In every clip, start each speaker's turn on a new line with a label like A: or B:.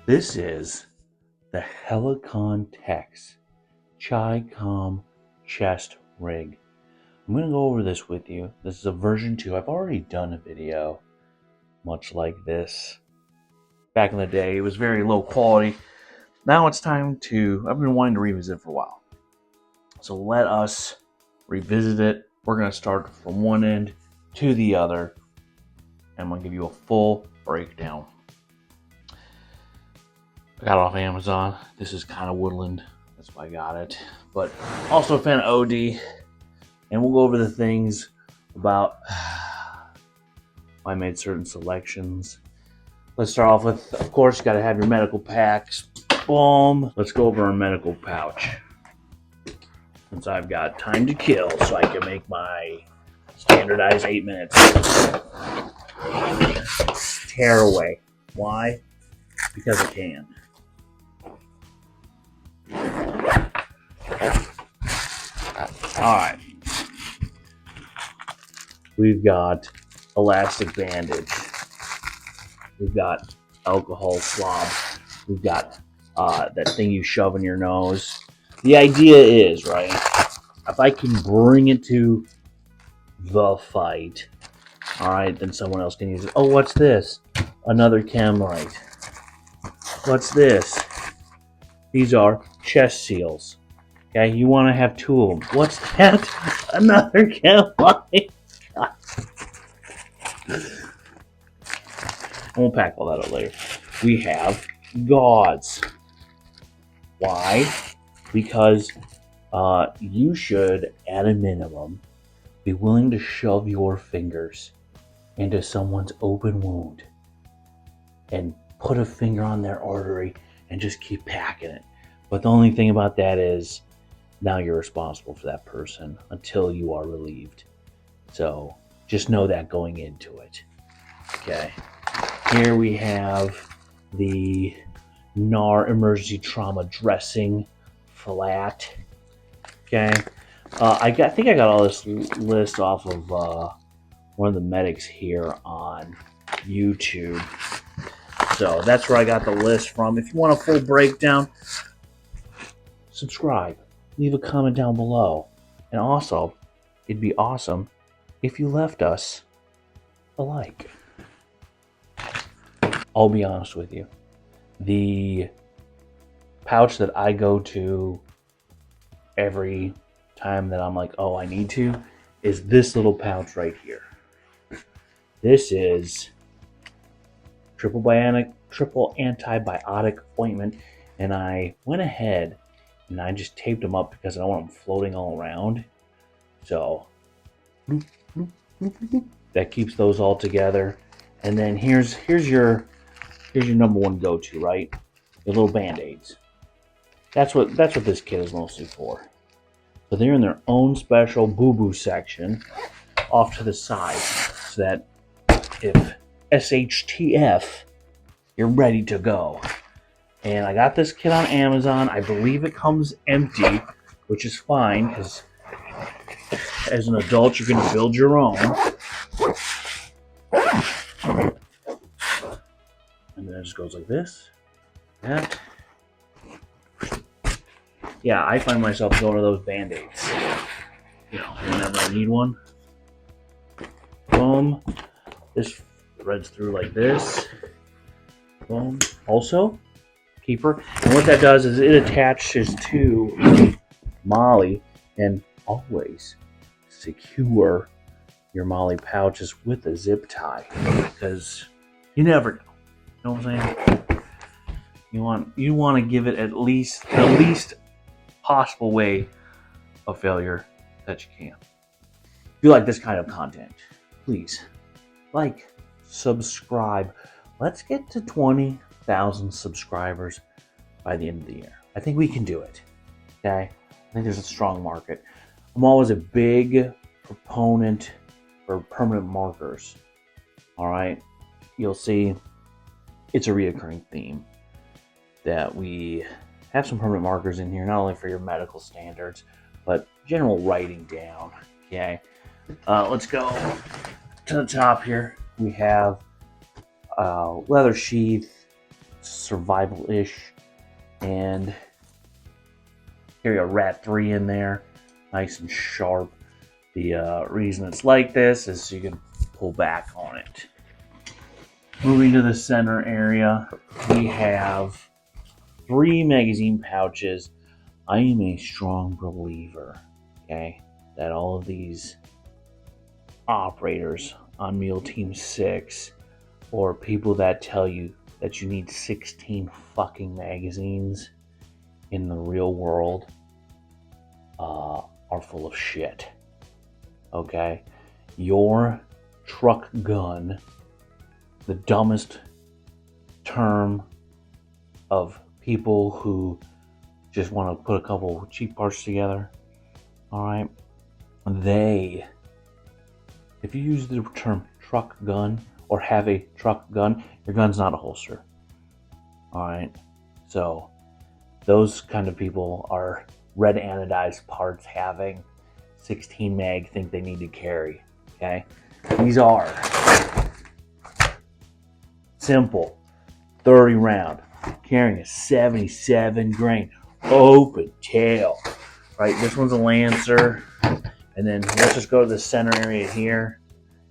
A: This is the Helikon Tex Chi-Com chest rig. I'm going to go over this with you. This is a version 2. I've already done a video much like this. Back in the day, it was very low quality. Now it's time to, I've been wanting to revisit it for a while. So let us revisit it. We're going to start from one end to the other. And I'm going to give you a full breakdown. I got it off Amazon. This is kind of woodland. That's why I got it. But also a fan of OD. And we'll go over the things about why I made certain selections. Let's start off with, of course, you got to have your medical packs. Boom. Let's go over our medical pouch. Since I've got time to kill, so I can make my standardized 8 minutes. Tear away. Why? Because I can. Alright. We've got elastic bandage. We've got alcohol swab. We've got that thing you shove in your nose. The idea is, right, if I can bring it to the fight, alright, then someone else can use it. Oh, what's this? Another chem light. What's this? These are chest seals. Okay, you want to have 2 of them. What's that? Another chem light. We'll pack all that up later. We have gauze. Why? Because you should, at a minimum, be willing to shove your fingers into someone's open wound and put a finger on their artery and just keep packing it. But the only thing about that is now you're responsible for that person until you are relieved. So just know that going into it. Okay. Here we have the NAR emergency trauma dressing flat. Okay. I think I got all this list off of one of the medics here on YouTube. So that's where I got the list from. If you want a full breakdown, subscribe. Leave a comment down below. And also, it'd be awesome if you left us a like. I'll be honest with you. The pouch that I go to every time that I'm like, oh, I need to, is this little pouch right here. This is triple antibiotic ointment, and I went ahead and I just taped them up because I don't want them floating all around. So that keeps those all together. And then here's your number one go-to, right? Your little band-aids. That's what this kit is mostly for. So they're in their own special boo-boo section off to the side, so that if SHTF, you're ready to go. And I got this kit on Amazon. I believe it comes empty, which is fine, because as an adult, you can build your own. And then it just goes like this. That. Yeah, I find myself going to those band-aids. You know, whenever I need one. Boom. This threads through like this. Boom. Also, keeper. And what that does is it attaches to Molly and always secure your Molly pouches with a zip tie, because you never know. You know what I'm saying? You want to give it the least possible way of failure that you can. If you like this kind of content, please like, subscribe. Let's get to 20,000 subscribers by the end of the year. I think we can do it. Okay? I think there's a strong market. I'm always a big proponent for permanent markers. All right? You'll see it's a reoccurring theme that we have some permanent markers in here, not only for your medical standards, but general writing down. Okay? Let's go to the top here. We have leather sheath, survival-ish, and carry a Rat 3 in there, nice and sharp. The reason it's like this is so you can pull back on it. Moving to the center area, we have 3 magazine pouches. I am a strong believer, okay, that all of these operators on Meal Team 6 or people that tell you that you need 16 fucking magazines in the real world are full of shit. Okay? Your truck gun, the dumbest term of people who just want to put a couple cheap parts together. Alright? If you use the term truck gun or have a truck gun, your gun's not a holster. Alright? So, those kind of people are red anodized parts having 16 mag think they need to carry. Okay? These are simple 30 round, carrying a 77 grain open tail. Right? This one's a Lancer. And then let's just go to the center area here.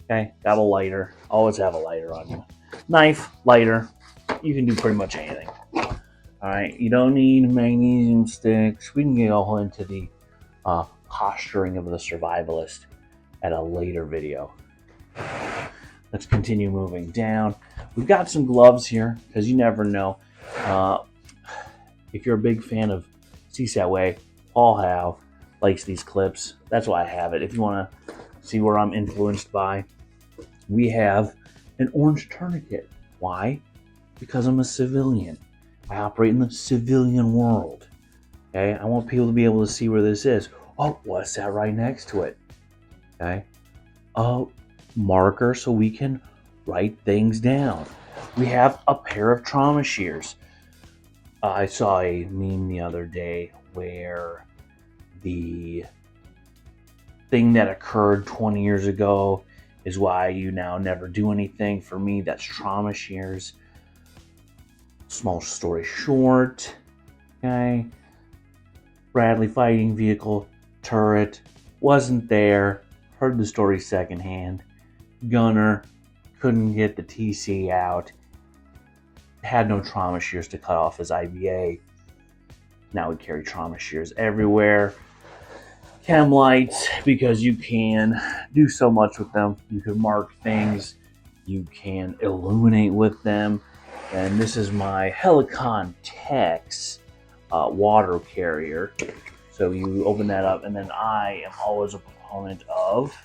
A: Okay, got a lighter. Always have a lighter on you. Knife, lighter. You can do pretty much anything. Alright, you don't need magnesium sticks. We can get all into the posturing of the survivalist at a later video. Let's continue moving down. We've got some gloves here, because you never know. If you're a big fan of CSAT Way, Paul Howe likes these clips. That's why I have it. If you want to see where I'm influenced by, we have an orange tourniquet. Why? Because I'm a civilian. I operate in the civilian world. Okay? I want people to be able to see where this is. Oh, what's that right next to it? Okay? A marker so we can write things down. We have a pair of trauma shears. I saw a meme the other day where the thing that occurred 20 years ago is why you now never do anything. For me, that's trauma shears. Small story short, okay, Bradley fighting vehicle turret wasn't there. Heard the story secondhand. Gunner couldn't get the TC out. Had no trauma shears to cut off his IBA. Now we carry trauma shears everywhere. Chem lights, because you can do so much with them. You can mark things. You can illuminate with them. And this is my Helikon Tex water carrier. So you open that up, and then I am always a proponent of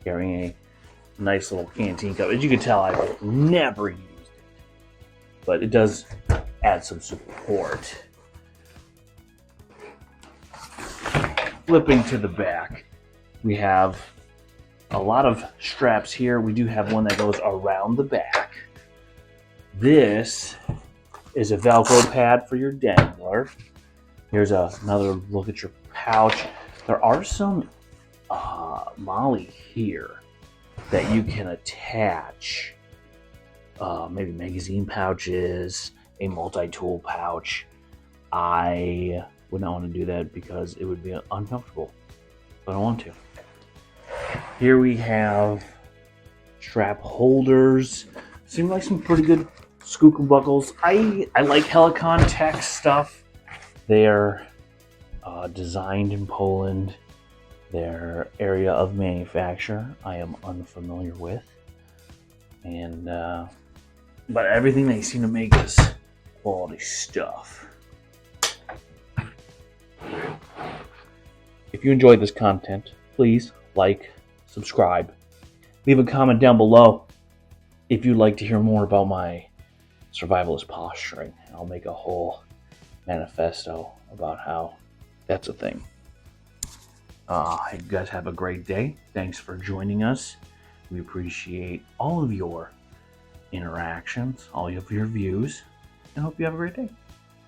A: carrying a nice little canteen cup. As you can tell, I've never used it, but it does add some support. Flipping to the back, we have a lot of straps here. We do have one that goes around the back. This is a Velcro pad for your dangler. Here's another look at your pouch. There are some molly here that you can attach. Maybe magazine pouches, a multi-tool pouch. I would not want to do that because it would be uncomfortable. But I don't want to. Here we have strap holders. Seem like some pretty good skookle buckles. I like Helikon Tex stuff. They're designed in Poland. Their area of manufacture I am unfamiliar with. And but everything they seem to make is quality stuff. If you enjoyed this content, please like, subscribe, leave a comment down below if you'd like to hear more about my survivalist posturing. I'll make a whole manifesto about how that's a thing. You guys have a great day. Thanks for joining us. We appreciate all of your interactions, all of your views, and hope you have a great day.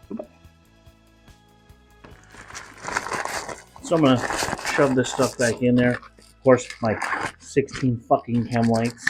A: Goodbye. So I'm going to shove this stuff back in there. Of course, my 16 fucking chem lights.